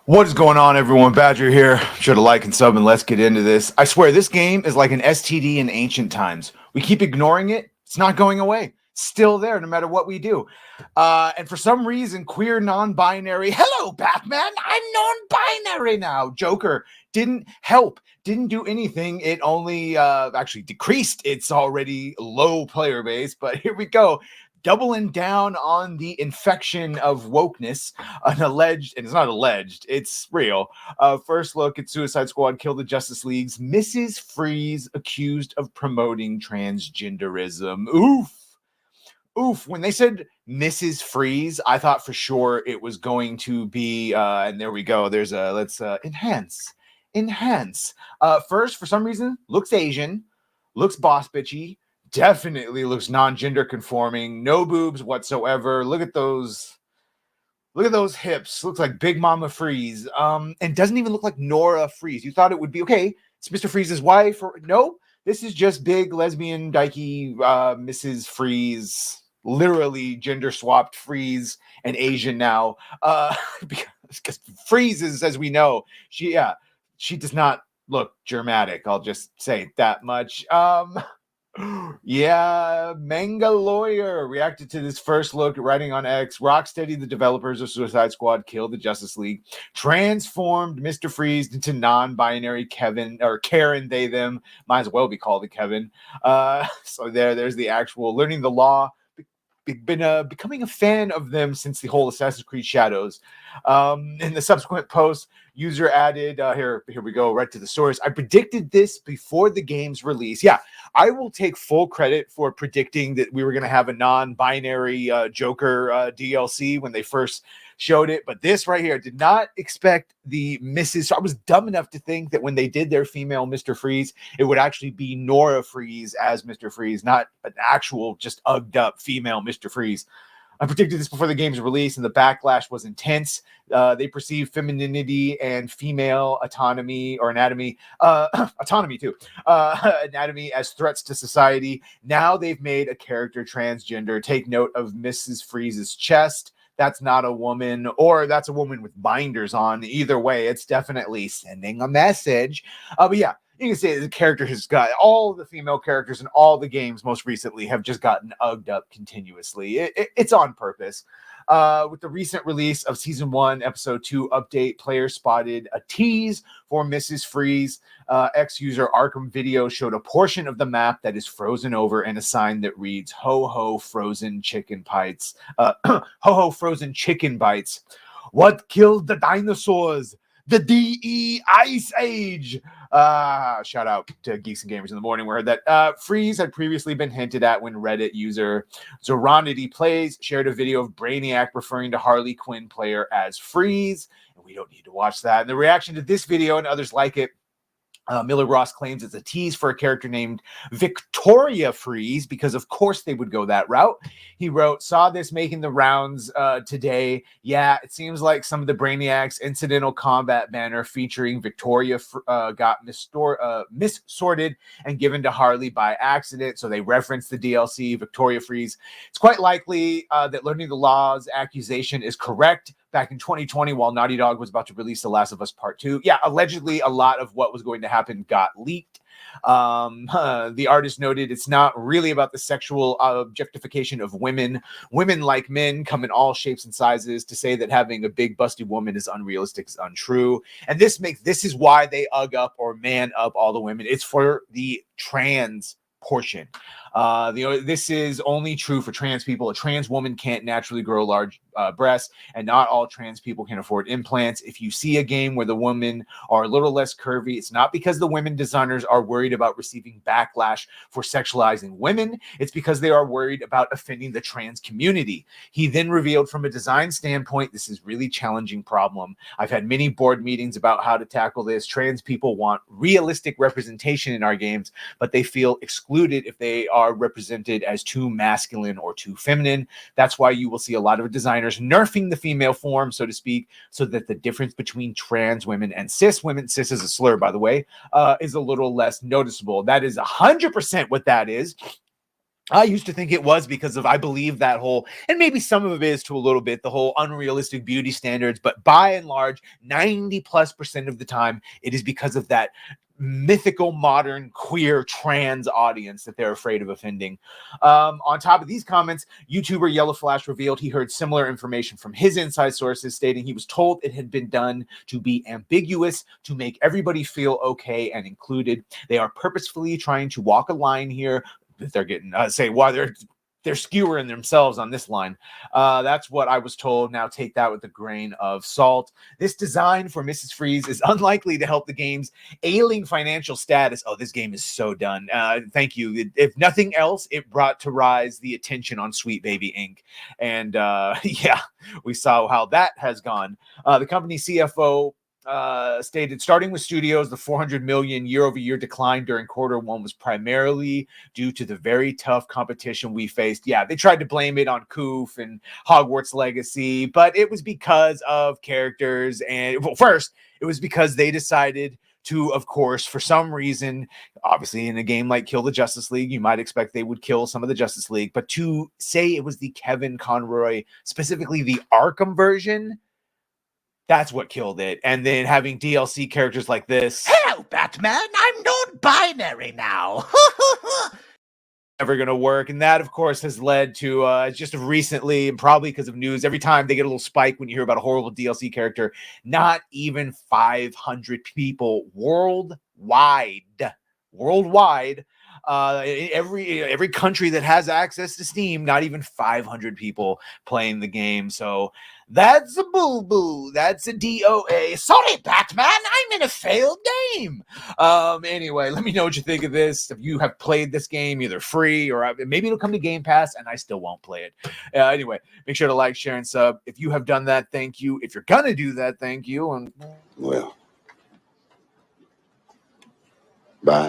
What is going on, everyone? Badger here. Sure to like and sub, and let's get into this. I swear, this game is like an STD in ancient times. We keep ignoring it. It's not going away. It's still there no matter what we do. And for some reason, queer non-binary, hello, Batman, I'm non-binary now. Joker didn't help, didn't do anything. It only actually decreased its already low player base. But here we go. Doubling down on the infection of wokeness, an alleged, and it's not alleged, it's real. First look at Suicide Squad Kill the Justice League's Mrs. Freeze accused of promoting transgenderism. Oof. Oof. When they said Mrs. Freeze, I thought for sure it was going to be, and there we go. There's a, let's enhance. First, for some reason, looks Asian, looks boss bitchy, definitely looks non-gender conforming, no boobs whatsoever. Look at those hips. Looks like Big Mama Freeze. And doesn't even look like Nora Freeze. You thought it would be okay, it's Mr. Freeze's wife, or no, this is just big lesbian dykey Mrs. Freeze, literally gender swapped Freeze and Asian now. Because Freeze is, as we know, she does not look dramatic. I'll just say that much. Yeah, Manga Lawyer reacted to this first look, writing on X. Rocksteady, the developers of Suicide Squad Kill the Justice League, transformed Mr. Freeze into non-binary Kevin or Karen, they, them. Might as well be called a Kevin. So there's the actual learning the law. Been becoming a fan of them since the whole Assassin's Creed Shadows. In the subsequent post, user added, here we go, right to the source. I predicted this before the game's release. Yeah, I will take full credit for predicting that we were going to have a non-binary Joker DLC when they first showed it. But this right here, I did not expect the Mrs. So I was dumb enough to think that when they did their female Mr. Freeze, it would actually be Nora Freeze as Mr. Freeze, not an actual just ugged up female Mr. Freeze. I predicted this before the game's release, and the backlash was intense. They perceived femininity and female autonomy or anatomy, autonomy too, anatomy as threats to society. Now they've made a character transgender. Take note of Mrs. Freeze's chest. That's not a woman, or that's a woman with binders on. Either way, it's definitely sending a message. But yeah, you can say the character has got all the female characters in all the games most recently have just gotten ugged up continuously. It's on purpose. With the recent release of Season 1, Episode 2 update, players spotted a tease for Mrs. Freeze. Ex-user Arkham Video showed a portion of the map that is frozen over and a sign that reads, Ho ho frozen chicken bites. Ho ho frozen chicken bites. What killed the dinosaurs? The DE Ice Age. Shout out to Geeks and Gamers in the Morning, where that Freeze had previously been hinted at when Reddit user Zoronity Plays shared a video of Brainiac referring to Harley Quinn player as Freeze. And we don't need to watch that. And the reaction to this video and others like it, Miller Ross claims it's a tease for a character named Victoria Freeze, because of course they would go that route. He wrote, saw this making the rounds today. Yeah, it seems like some of the Brainiacs incidental combat banner featuring Victoria got missorted and given to Harley by accident. So they referenced the DLC, Victoria Freeze. It's quite likely that Learning the Law's accusation is correct. Back in 2020, while Naughty Dog was about to release The Last of Us Part 2. Yeah, allegedly, a lot of what was going to happen got leaked. The artist noted it's not really about the sexual objectification of women. Women, like men, come in all shapes and sizes. To say that having a big busty woman is unrealistic is untrue. And this is why they ugg up or man up all the women. It's for the trans portion. This is only true for trans people. A trans woman can't naturally grow large breasts, and not all trans people can afford implants. If you see a game where the women are a little less curvy, it's not because the women designers are worried about receiving backlash for sexualizing women. It's because they are worried about offending the trans community. He then revealed, from a design standpoint, this is really challenging problem. I've had many board meetings about how to tackle this. Trans people want realistic representation in our games, but they feel excluded if they are represented as too masculine or too feminine. That's why you will see a lot of designers nerfing the female form, so to speak, so that the difference between trans women and cis women, cis is a slur, by the way, is a little less noticeable. That is 100% what that is. I used to think it was because of, I believe that whole, and maybe some of it is to a little bit, the whole unrealistic beauty standards, but by and large, 90+% of the time, it is because of that mythical, modern, queer, trans audience that they're afraid of offending. On top of these comments, YouTuber Yellow Flash revealed he heard similar information from his inside sources, stating he was told it had been done to be ambiguous, to make everybody feel okay and included. They are purposefully trying to walk a line here. They're getting say why they're skewering themselves on this line. That's what I was told. Now take that with a grain of salt. This design for Mrs. Freeze is unlikely to help the game's ailing financial status. Oh, this game is so done. Thank you. If nothing else, it brought to rise the attention on Sweet Baby Inc. And yeah, we saw how that has gone. The company CFO stated, starting with studios, the 400 million year-over-year decline during Q1 was primarily due to the very tough competition we faced. Yeah, they tried to blame it on Coof and Hogwarts Legacy, but it was because of characters. And well, first, it was because they decided to, of course, for some reason, obviously in a game like Kill the Justice League, you might expect they would kill some of the Justice League, but to say it was the Kevin Conroy, specifically the Arkham version, that's what killed it. And then having DLC characters like this. Hello, Batman. I'm non-binary now. Never going to work. And that, of course, has led to just recently, and probably because of news, every time they get a little spike when you hear about a horrible DLC character, not even 500 people worldwide, every country that has access to Steam, not even 500 people playing the game. So that's a boo-boo. That's a DOA. Sorry, Batman. I'm in a failed game. Anyway, let me know what you think of this. If you have played this game, either free or maybe it'll come to Game Pass, and I still won't play it. Anyway, make sure to like, share, and sub. If you have done that, thank you. If you're gonna do that, thank you. And well, bye.